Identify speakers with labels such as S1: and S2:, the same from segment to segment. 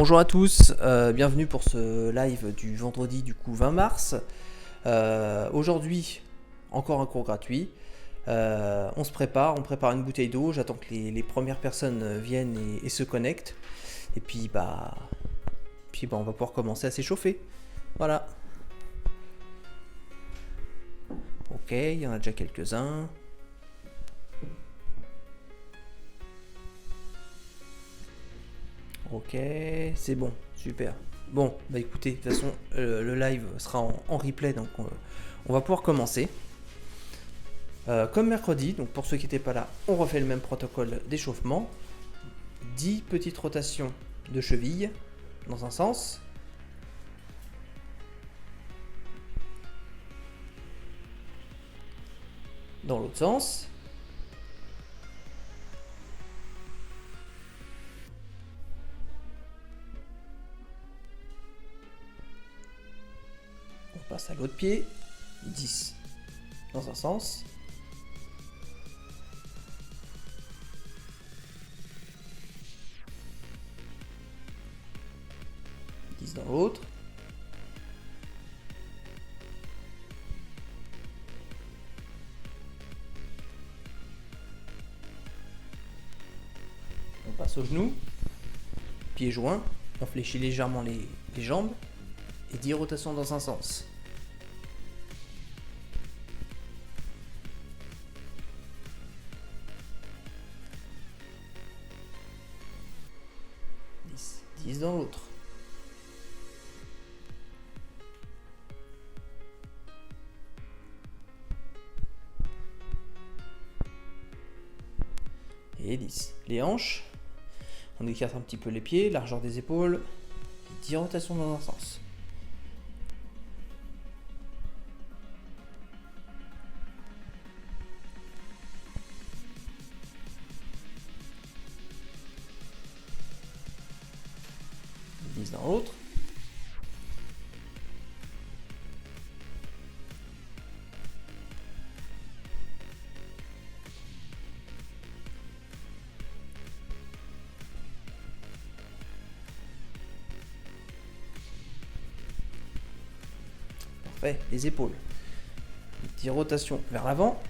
S1: Bonjour à tous, bienvenue pour ce live du vendredi du coup 20 mars. Aujourd'hui, encore un cours gratuit. On on prépare une bouteille d'eau, j'attends que les premières personnes viennent et se connectent. Et puis on va pouvoir commencer à s'échauffer. Voilà. Ok, il y en a déjà quelques-uns. Ok, c'est bon, super. Bon, bah écoutez, de toute façon, le live sera en replay, donc on va pouvoir commencer. Comme mercredi, donc pour ceux qui n'étaient pas là, on refait le même protocole d'échauffement. 10 petites rotations de cheville dans un sens. Dans l'autre sens. On passe à l'autre pied. 10 dans un sens. Dans l'autre. On passe au genou, pieds joints, on fléchit légèrement les jambes et 10 rotations dans un sens. Dix dans l'autre. Et 10. Les hanches, on écarte un petit peu les pieds, largeur des épaules, 10 rotations dans un sens. Dans l'autre. Parfait, les épaules. 10 rotations vers l'avant.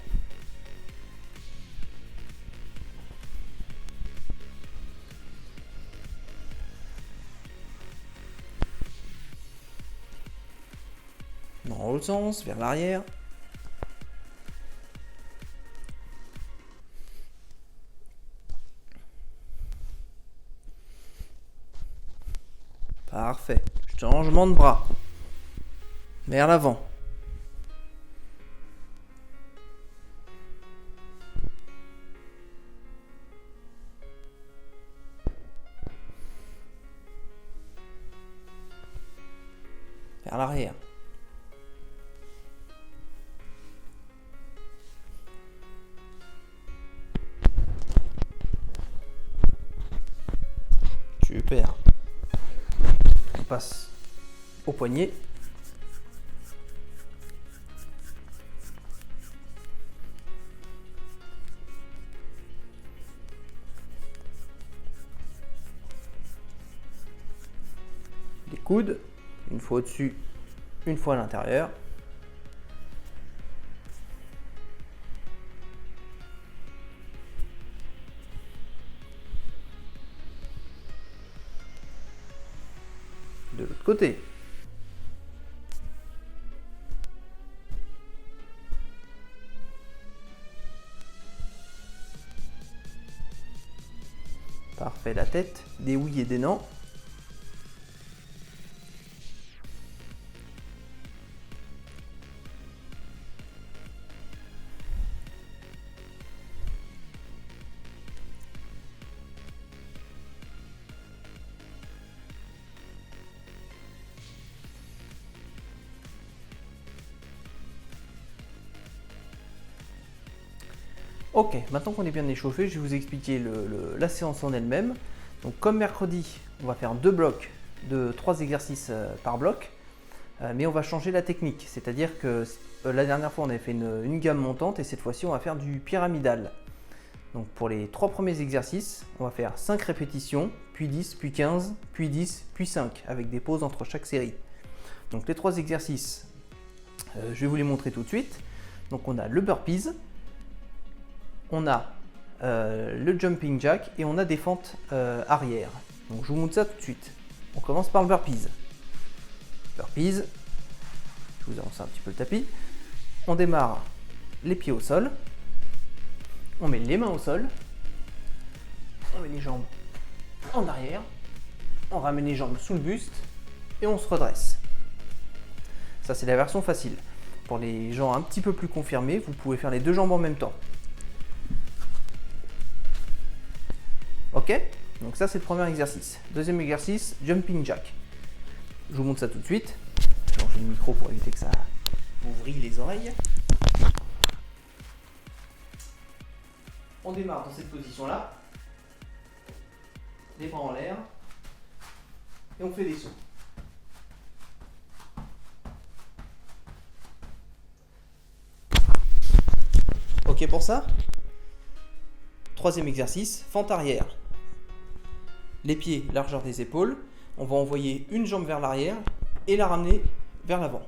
S1: Dans l'autre sens, vers l'arrière. Parfait. Changement de bras. Vers l'avant. Vers l'arrière. Super. On passe au poignet. Les coudes, une fois au-dessus, une fois à l'intérieur. De l'autre côté. Parfait, la tête, des ouïes et des dents. Ok, maintenant qu'on est bien échauffé, je vais vous expliquer la séance en elle-même. Donc comme mercredi, on va faire 2 blocs de 3 exercices par bloc, mais on va changer la technique. C'est-à-dire que la dernière fois, on avait fait une gamme montante et cette fois-ci, on va faire du pyramidal. Donc pour les 3 premiers exercices, on va faire 5 répétitions, puis 10, puis 15, puis 10, puis 5, avec des pauses entre chaque série. Donc les 3 exercices, je vais vous les montrer tout de suite. Donc on a le burpees, on a le jumping jack et on a des fentes arrière. Donc je vous montre ça tout de suite. On commence par le burpees. Burpees, je vous avance un petit peu le tapis. On démarre les pieds au sol. On met les mains au sol, on met les jambes en arrière, on ramène les jambes sous le buste et on se redresse. Ça, c'est la version facile. Pour les gens un petit peu plus confirmés, vous pouvez faire les 2 jambes en même temps. Ok? Donc ça, c'est le premier exercice. Deuxième exercice, jumping jack. Je vous montre ça tout de suite. Je vais changer le micro pour éviter que ça vous vrille les oreilles. On démarre dans cette position-là, les bras en l'air, et on fait des sauts. Ok pour ça? Troisième exercice, fente arrière. Les pieds, largeur des épaules, on va envoyer une jambe vers l'arrière et la ramener vers l'avant.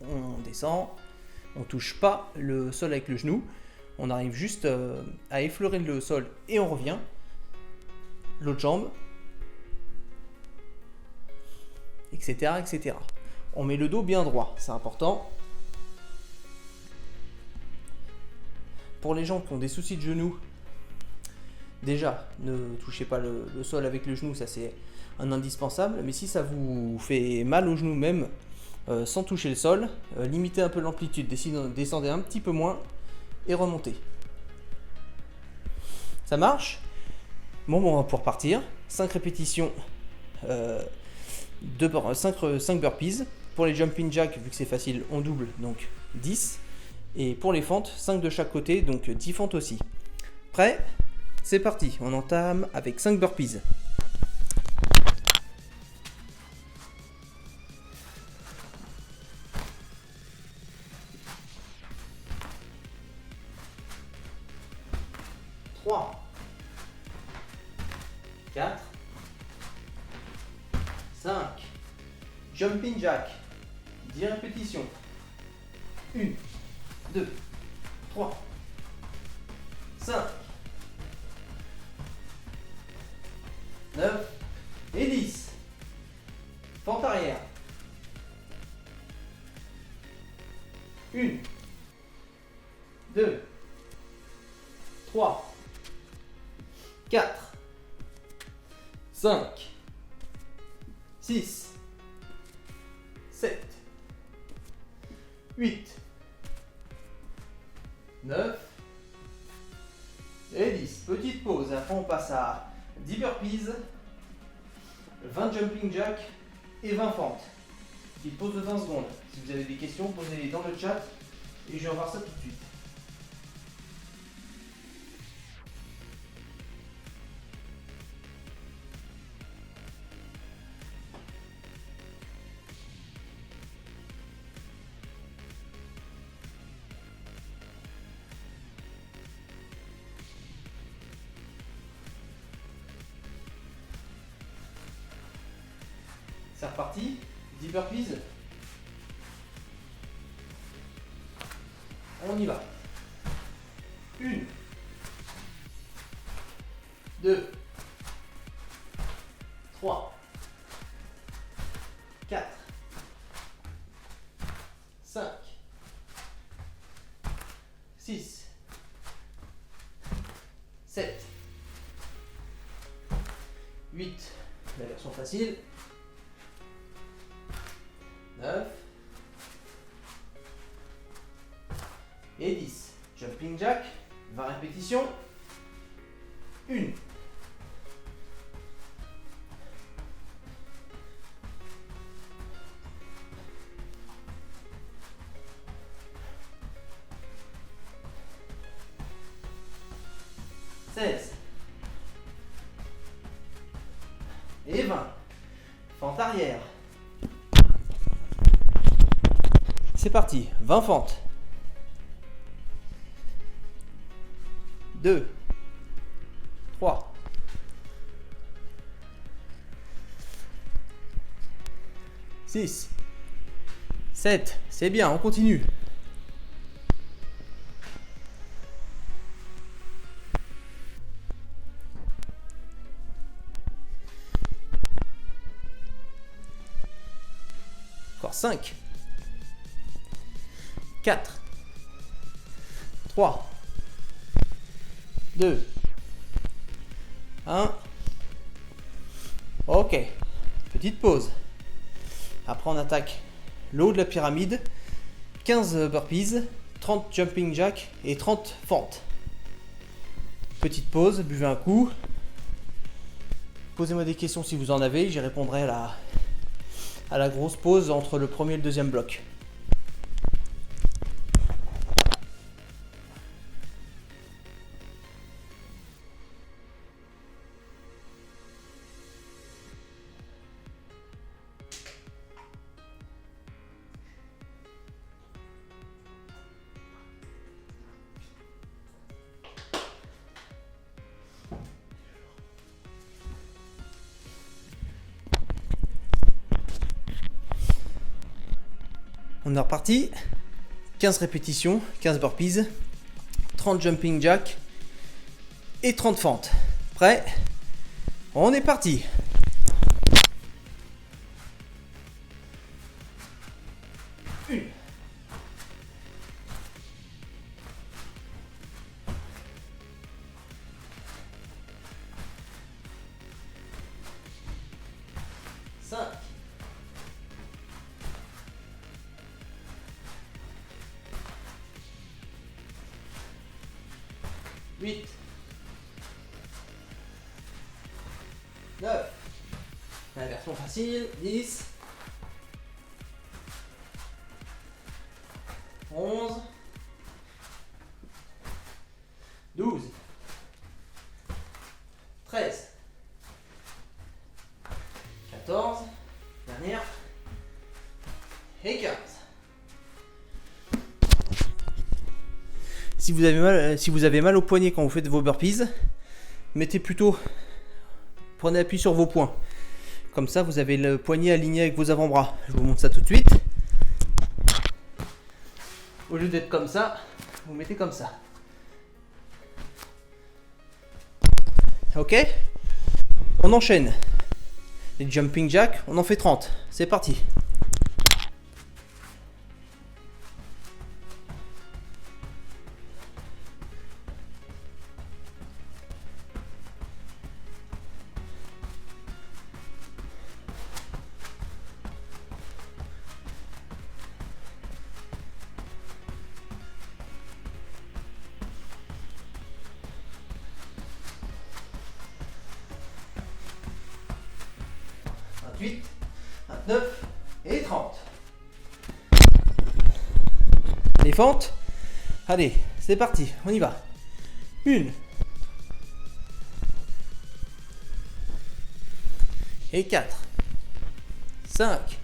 S1: On descend, on ne touche pas le sol avec le genou. On arrive juste à effleurer le sol et on revient. L'autre jambe, etc., etc. On met le dos bien droit, c'est important. Pour les gens qui ont des soucis de genoux, déjà, ne touchez pas le sol avec le genou, ça c'est un indispensable. Mais si ça vous fait mal au genou même, sans toucher le sol, limitez un peu l'amplitude, descendez un petit peu moins et remonter. Ça marche? Bon, on va pouvoir partir. 5 répétitions, 5 burpees. Pour les jumping jack, vu que c'est facile, on double, donc 10. Et pour les fentes, 5 de chaque côté, donc 10 fentes aussi. Prêt? C'est parti, on entame avec 5 burpees. Trois, 4, 5, jumping jack, 10 répétitions. 1, 2, 3, 5, 9 et 10. Fente arrière. 1, 2, 3, 4, 5, 6, 7, 8, 9 et 10. Petite pause. Après, on passe à 10 burpees, 20 jumping jack et 20 fentes. Petite pause de 20 secondes. Si vous avez des questions, posez-les dans le chat et je vais voir ça tout de suite. C'est reparti, 10 burpees. On y va. 1, 2, 3, 4, 5, 6, 7, 8, la version facile. 9 et 10. Jumping jack, 20 répétitions. 1. Et 20. Fente arrière. C'est parti, 20 fentes. 2, 3, 6, 7, c'est bien, on continue. 5, 4, 3, 2, 1. Ok, petite pause. Après on attaque le haut de la pyramide. 15 burpees, 30 jumping jack et 30 fentes. Petite pause, buvez un coup. Posez-moi des questions si vous en avez, j'y répondrai à la grosse pause entre le premier et le deuxième bloc. On est reparti. 15 répétitions, 15 burpees, 30 jumping jack et 30 fentes. Prêt? On est parti. Une. Cinq. 8, 9, la version facile, 10, 11, 12, 13, 14, dernière, et 15. Si vous avez mal au poignet quand vous faites vos burpees, prenez appui sur vos poings. Comme ça, vous avez le poignet aligné avec vos avant-bras. Je vous montre ça tout de suite. Au lieu d'être comme ça, vous mettez comme ça. Ok? On enchaîne. Les jumping jack, on en fait 30. C'est parti. « 28, 29 et 30. Les fentes. Allez, c'est parti, on y va. 1 et 4, 5,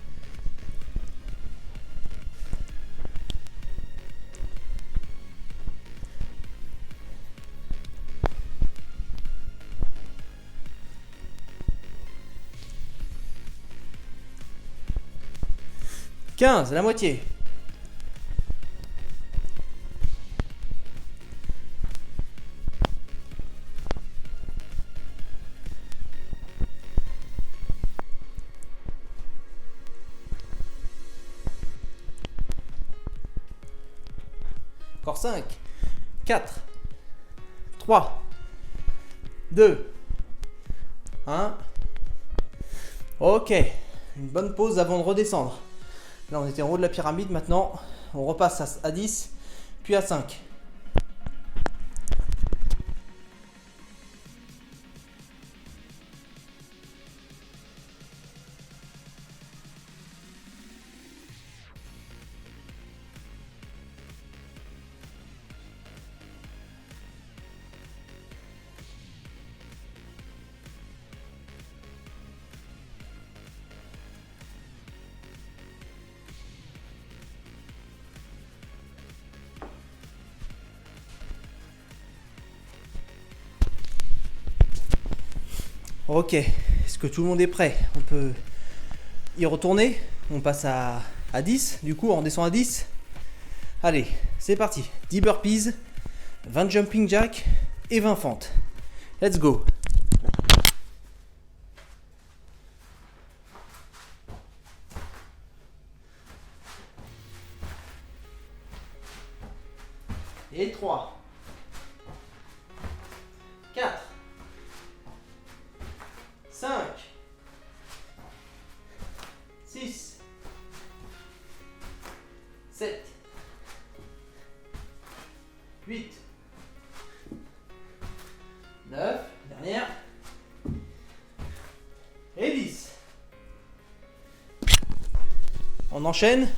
S1: 15, la moitié. 5, 4, 3, 2, 1. Ok, une bonne pause avant de redescendre. Là, on était en haut de la pyramide. Maintenant, on repasse à 10, puis à 5. Ok, est-ce que tout le monde est prêt? On peut y retourner. On passe à 10, du coup on descend à 10. Allez, c'est parti. 10 burpees, 20 jumping jack et 20 fentes. Let's go. Et 3, 4, 5, 6, 7, 8, 9, dernière, et 10. On enchaîne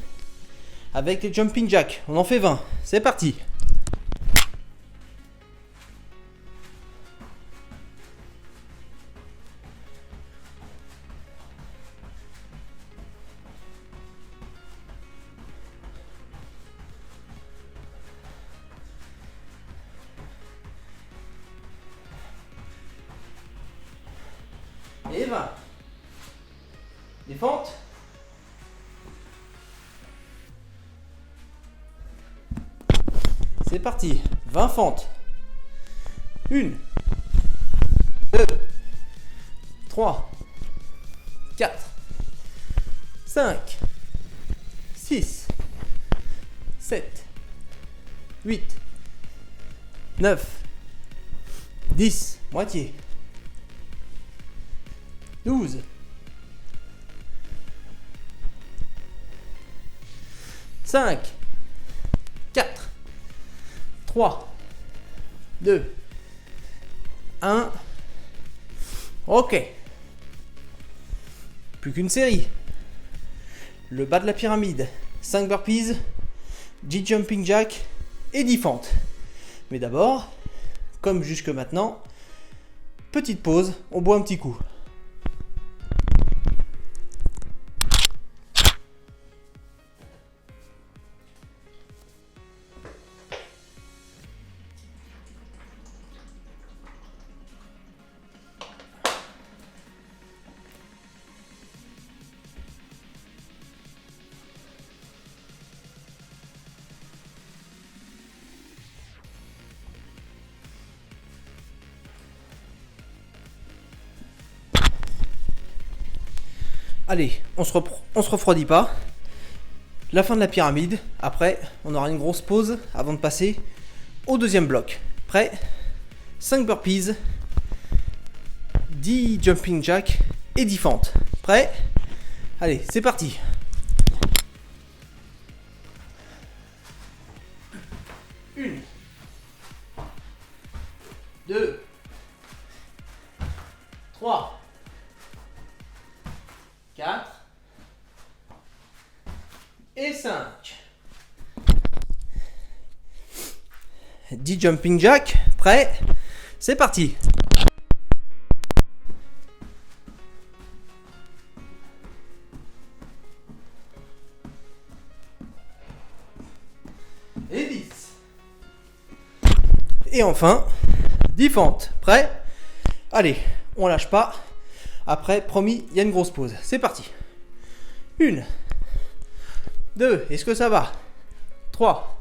S1: avec les jumping jacks. On en fait 20. C'est parti. Et 20. Les fentes. C'est parti. 20 fentes. 1, 2, 3, 4, 5, 6, 7, 8, 9, 10, moitié. 12, 5, 4, 3, 2, 1. Ok. Plus qu'une série. Le bas de la pyramide. 5 burpees, 10 jumping jack et 10 fentes. Mais d'abord, comme jusque maintenant, petite pause, on boit un petit coup. Allez, on se refroidit pas. La fin de la pyramide. Après, on aura une grosse pause avant de passer au deuxième bloc. Prêt? 5 burpees, 10 jumping jack et 10 fentes. Prêt? Allez, c'est parti. 1, 2, 3, 4 et 5. 10 jumping jack, prêt? C'est parti. Et 10. Et enfin, 10 fentes, prêt? Allez, on lâche pas. Après, promis, il y a une grosse pause. C'est parti. 1, 2, est-ce que ça va? 3,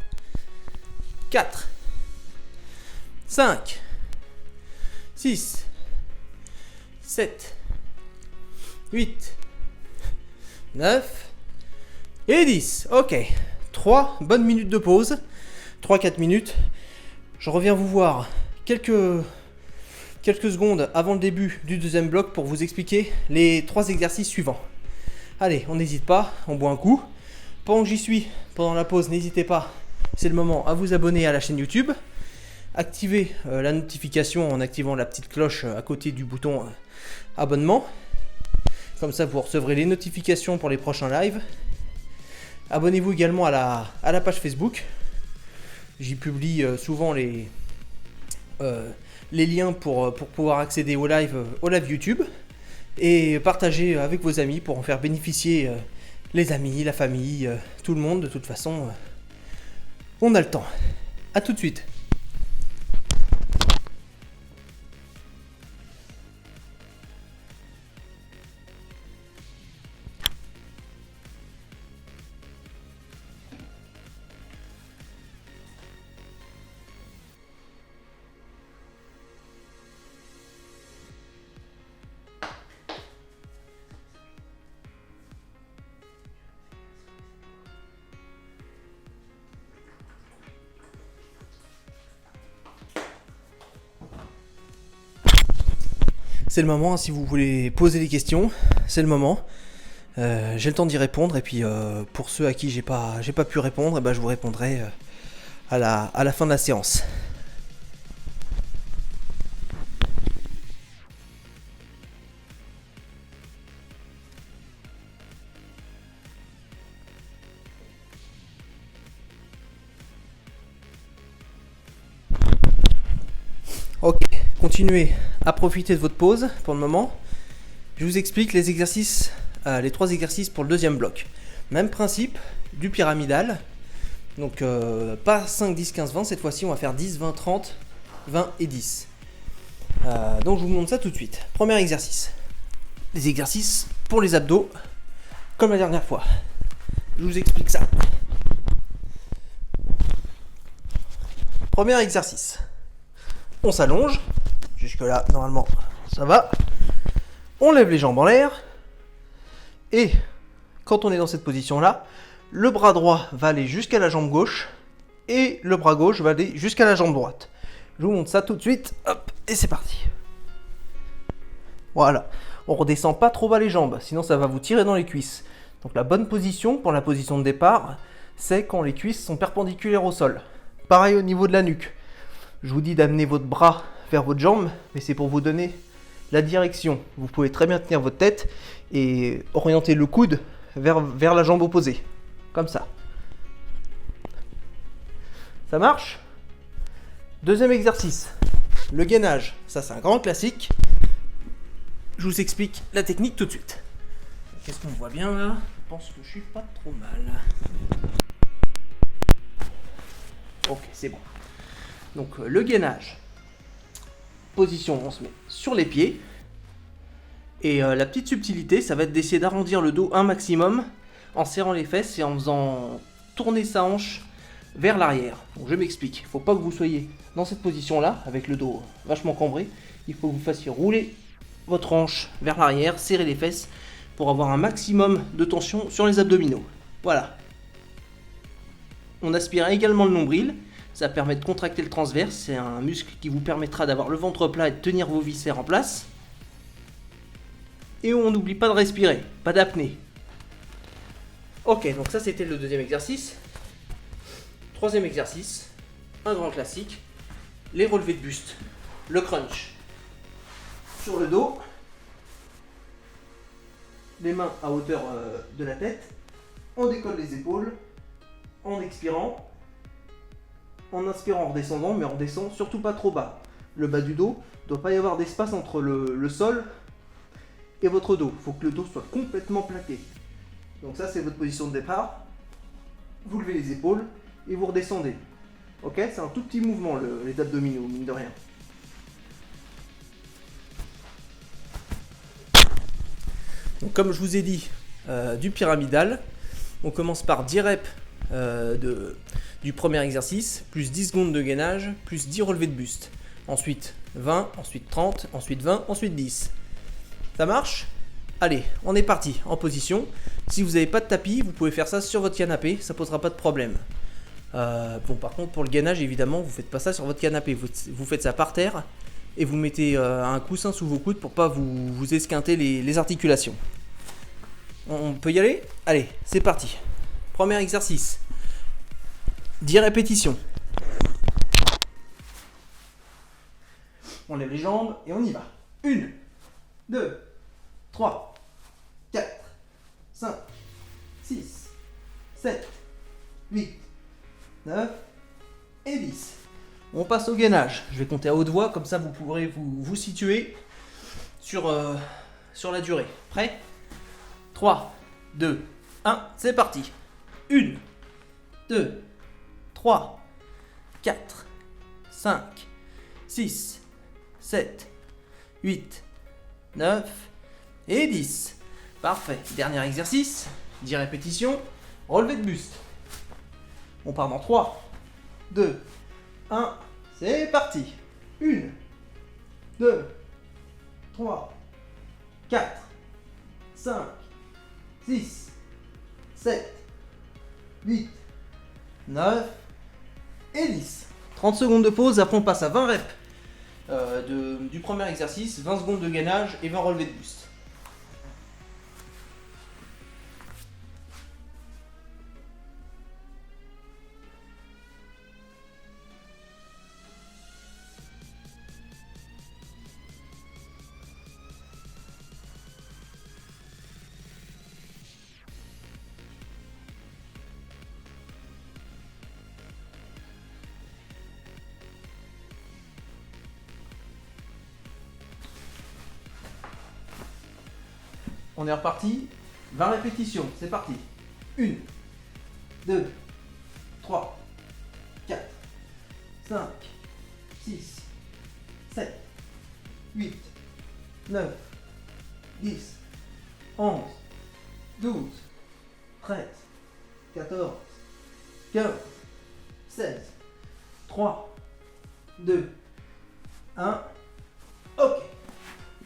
S1: 4, 5, 6, 7, 8, 9 et 10. Ok, 3 bonnes minutes de pause. 3-4 minutes. Je reviens vous voir quelques secondes avant le début du deuxième bloc pour vous expliquer les 3 exercices suivants. Allez, on n'hésite pas, on boit un coup. Pendant que j'y suis, pendant la pause, n'hésitez pas, c'est le moment à vous abonner à la chaîne YouTube. Activez la notification en activant la petite cloche à côté du bouton abonnement. Comme ça, vous recevrez les notifications pour les prochains lives. Abonnez-vous également à la page Facebook. J'y publie souvent les liens pour pouvoir accéder au live YouTube. Et partagez avec vos amis pour en faire bénéficier les amis, la famille, tout le monde. De toute façon, on a le temps. A tout de suite. c'est le moment, hein, si vous voulez poser des questions, c'est le moment. J'ai le temps d'y répondre, et puis pour ceux à qui j'ai pas pu répondre, je vous répondrai à la fin de la séance. Ok, continuez à profiter de votre pause pour le moment. Je vous explique les exercices, les 3 exercices pour le deuxième bloc. Même principe du pyramidal. Donc pas 5, 10, 15, 20, cette fois-ci on va faire 10, 20, 30, 20 et 10. Donc je vous montre ça tout de suite. Premier exercice. Les exercices pour les abdos, comme la dernière fois. Je vous explique ça. Premier exercice. On s'allonge. Jusque là, normalement, ça va. On lève les jambes en l'air. Et quand on est dans cette position-là, le bras droit va aller jusqu'à la jambe gauche. Et le bras gauche va aller jusqu'à la jambe droite. Je vous montre ça tout de suite. Hop, et c'est parti. Voilà. On redescend pas trop bas les jambes, sinon ça va vous tirer dans les cuisses. Donc la bonne position pour la position de départ, c'est quand les cuisses sont perpendiculaires au sol. Pareil au niveau de la nuque. Je vous dis d'amener votre bras vers votre jambe, mais c'est pour vous donner la direction. Vous pouvez très bien tenir votre tête et orienter le coude vers la jambe opposée. Comme ça. Ça marche ? Deuxième exercice. Le gainage. Ça, c'est un grand classique. Je vous explique la technique tout de suite. Qu'est-ce qu'on voit bien là ? Je pense que je suis pas trop mal. Ok, c'est bon. Donc le gainage. Position, on se met sur les pieds. Et la petite subtilité, ça va être d'essayer d'arrondir le dos un maximum en serrant les fesses et en faisant tourner sa hanche vers l'arrière. Donc je m'explique. Il ne faut pas que vous soyez dans cette position-là, avec le dos vachement cambré. Il faut que vous fassiez rouler votre hanche vers l'arrière, serrer les fesses pour avoir un maximum de tension sur les abdominaux. Voilà. On aspire également le nombril. Ça permet de contracter le transverse. C'est un muscle qui vous permettra d'avoir le ventre plat et de tenir vos viscères en place. Et on n'oublie pas de respirer, pas d'apnée. Ok, donc ça c'était le deuxième exercice. Troisième exercice, un grand classique, les relevés de buste. Le crunch. Sur le dos, les mains à hauteur de la tête. On décolle les épaules en expirant. En inspirant, en redescendant, mais on redescend surtout pas trop bas. Le bas du dos, il ne doit pas y avoir d'espace entre le sol et votre dos. Il faut que le dos soit complètement plaqué. Donc ça, c'est votre position de départ. Vous levez les épaules et vous redescendez. Ok, c'est un tout petit mouvement, les abdominaux, mine de rien. Donc comme je vous ai dit, du pyramidal, on commence par 10 reps du premier exercice, plus 10 secondes de gainage, plus 10 relevés de buste. Ensuite 20, ensuite 30, ensuite 20, ensuite 10. Ça marche ? Allez, on est parti, en position. Si vous n'avez pas de tapis, vous pouvez faire ça sur votre canapé, ça ne posera pas de problème. Bon, par contre, pour le gainage, évidemment, vous ne faites pas ça sur votre canapé. Vous faites ça par terre et vous mettez un coussin sous vos coudes pour ne pas vous esquinter les articulations. On peut y aller ? Allez, c'est parti. Premier exercice. 10 répétitions. On lève les jambes et on y va. 1, 2, 3, 4, 5, 6, 7, 8, 9 et 10. On passe au gainage. Je vais compter à haute voix, comme ça vous pourrez vous situer sur la durée. Prêt ? 3, 2, 1, c'est parti. 1, 2, 3, 4, 5, 6, 7, 8, 9 et 10. Parfait. Dernier exercice, 10 répétitions, relevé de buste. On part dans 3, 2, 1, c'est parti. 1, 2, 3, 4, 5, 6, 7, 8, 9 et 10. 30 secondes de pause, après on passe à 20 reps du premier exercice, 20 secondes de gainage et 20 relevés de buste. On est reparti, 20 répétitions, c'est parti. 1, 2, 3, 4, 5, 6, 7, 8, 9, 10, 11, 12, 13, 14, 15, 16, 3, 2, 1. Ok.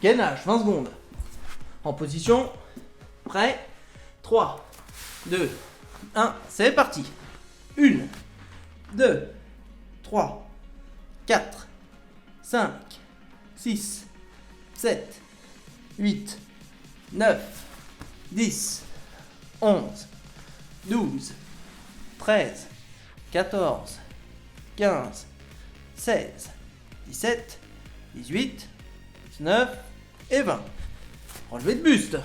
S1: Gainage, 20 secondes. En position, prêt, 3, 2, 1, c'est parti. 1, 2, 3, 4, 5, 6, 7, 8, 9, 10, 11, 12, 13, 14, 15, 16, 17, 18, 19 et 20. Relevé de buste.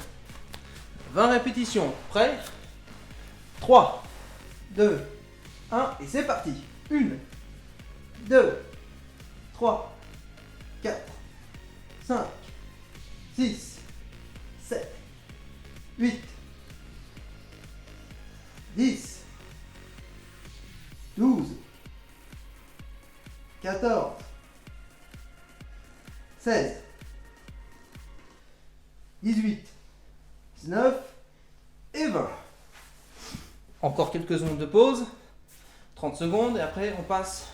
S1: 20 répétitions. Prêt? 3, 2, 1 et c'est parti. 1, 2, 3, 4, 5, 6, 7, 8, 10, 12, 14, 16, 18, 19 et 20. Encore quelques secondes de pause, 30 secondes et après on passe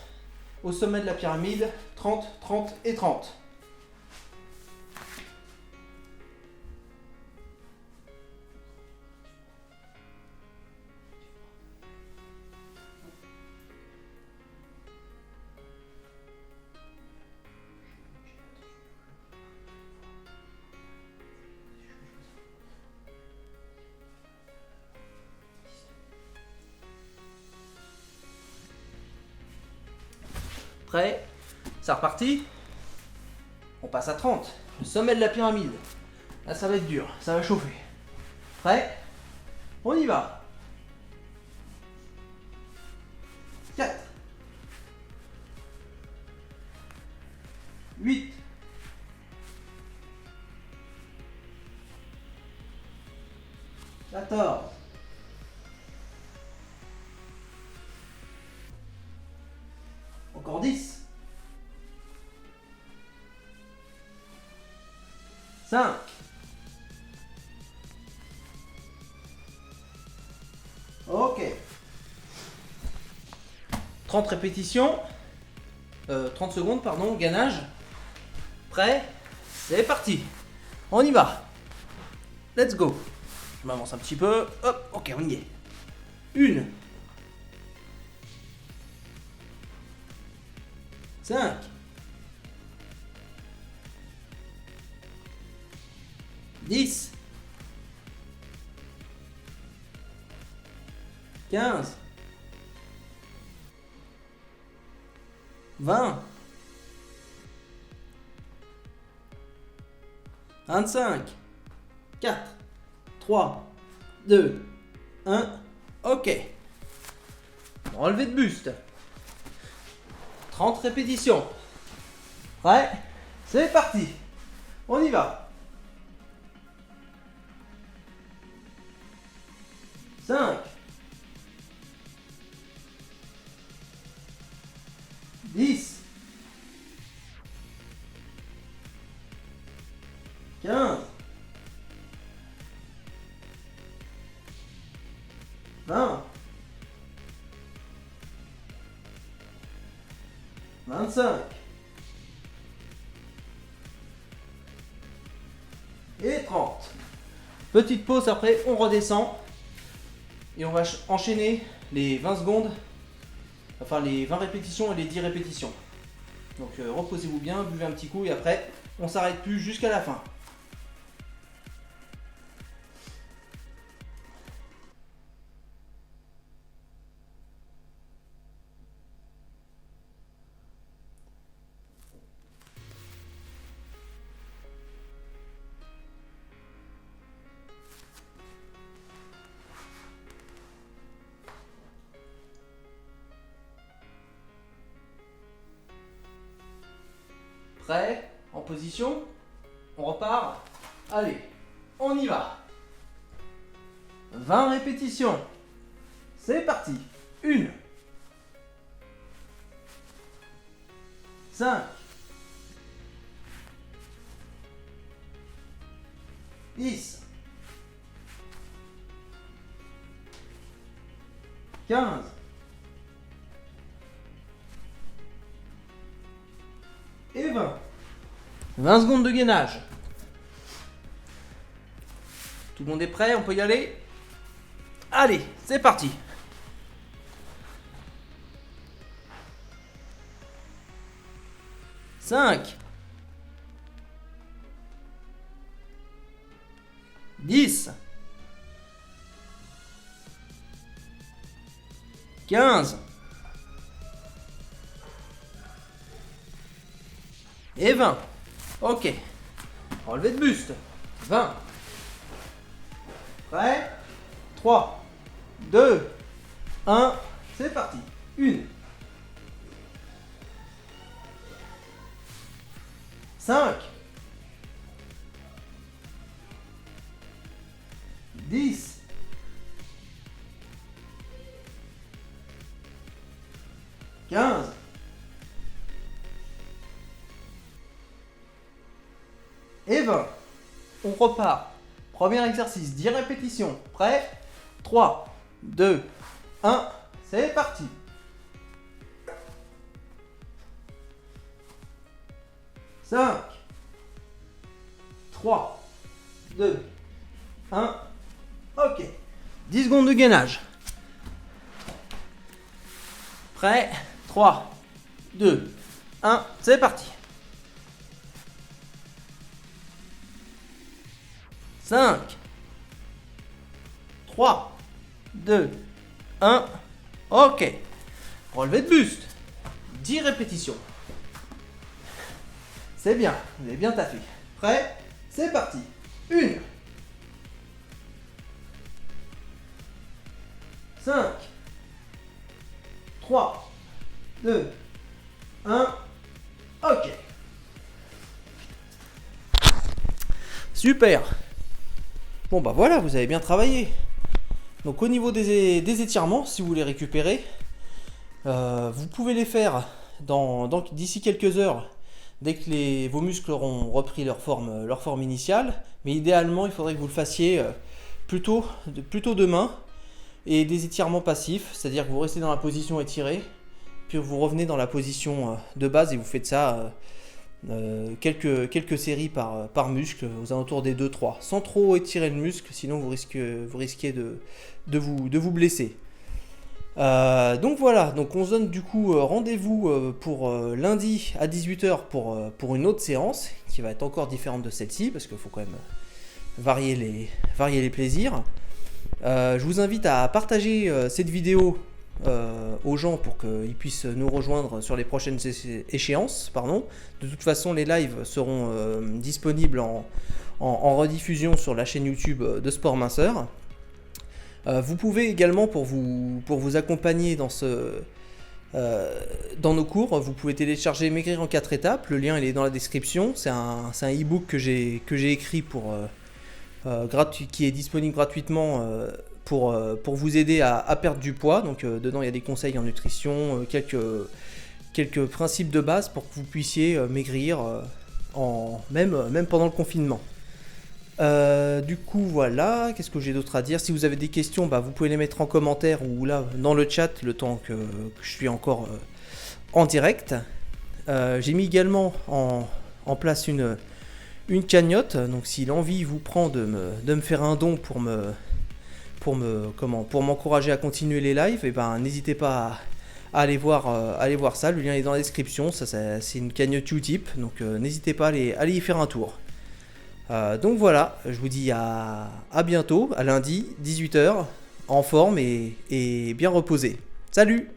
S1: au sommet de la pyramide, 30, 30 et 30. Prêt? C'est reparti. On passe à 30. Le sommet de la pyramide. Là, ça va être dur. Ça va chauffer. Prêt? On y va. 4, 8, 14, 10, 5, 30 répétitions, 30 secondes, pardon, gainage. Prêt? C'est parti. On y va. Let's go. Je m'avance un petit peu. Hop, ok, on y est. 1, 5, 10, 15, 20, 25, 4, 3, 2, 1, ok. Relevé de buste. 30 répétitions. Prêt? C'est parti. On y va. 5, 10, 15, 20, 25 et 30. Petite pause après, on redescend et on va enchaîner les 20 secondes, enfin les 20 répétitions et les 10 répétitions. Donc reposez-vous bien, buvez un petit coup et après on s'arrête plus jusqu'à la fin. Prêt? En position? On repart? Allez, on y va. 20 répétitions. C'est parti. 1, 5, 10, 15, et 20. 20 secondes de gainage. Tout le monde est prêt, on peut y aller? Allez, c'est parti. Cinq, 10, 15 et 20. Ok. Relevé de buste. 20. Prêt? 3, 2, 1. C'est parti. 1, 5, 10, 15 et 20. On repart. Premier exercice, 10 répétitions. Prêt? 3, 2, 1. C'est parti. 5, 3, 2, 1. Ok. 10 secondes de gainage. Prêt? 3, 2, 1. C'est parti. 5, 3, 2, 1. Ok. Relevé de buste. 10 répétitions. C'est bien, vous avez bien taffé. Prêt? C'est parti. 1, 5, 3, 2, 1. Ok. Super. Bon bah voilà, vous avez bien travaillé. Donc au niveau des étirements, si vous voulez récupérer, vous pouvez les faire d'ici quelques heures, dès que vos muscles auront repris leur forme initiale. Mais idéalement, il faudrait que vous le fassiez plutôt demain. Et des étirements passifs, c'est-à-dire que vous restez dans la position étirée, puis vous revenez dans la position de base et vous faites ça quelques séries par muscle, aux alentours des 2-3, sans trop étirer le muscle, sinon vous risquez de vous blesser. Donc voilà, donc on se donne du coup rendez-vous pour lundi à 18h pour une autre séance qui va être encore différente de celle-ci, parce qu'il faut quand même varier les plaisirs. Je vous invite à partager cette vidéo aux gens pour qu'ils puissent nous rejoindre sur les prochaines échéances. De toute façon, les lives seront disponibles en rediffusion sur la chaîne YouTube de Sport Minceur. Vous pouvez également, pour vous accompagner dans nos cours, vous pouvez télécharger Maigrir en 4 étapes. Le lien il est dans la description. C'est un e-book que j'ai écrit qui est disponible gratuitement pour vous aider à perdre du poids. Donc dedans il y a des conseils en nutrition, quelques principes de base pour que vous puissiez maigrir même pendant le confinement. Du coup voilà, qu'est-ce que j'ai d'autre à dire? Si vous avez des questions, vous pouvez les mettre en commentaire ou là dans le chat le temps que je suis encore en direct. J'ai mis également en place une cagnotte, donc si l'envie vous prend de me faire un don pour m'encourager à continuer les lives, n'hésitez pas allez voir ça, le lien est dans la description, c'est une cagnotte Utip, donc n'hésitez pas à aller y faire un tour. Donc voilà, je vous dis à bientôt, à lundi, 18 h, en forme et bien reposé. Salut!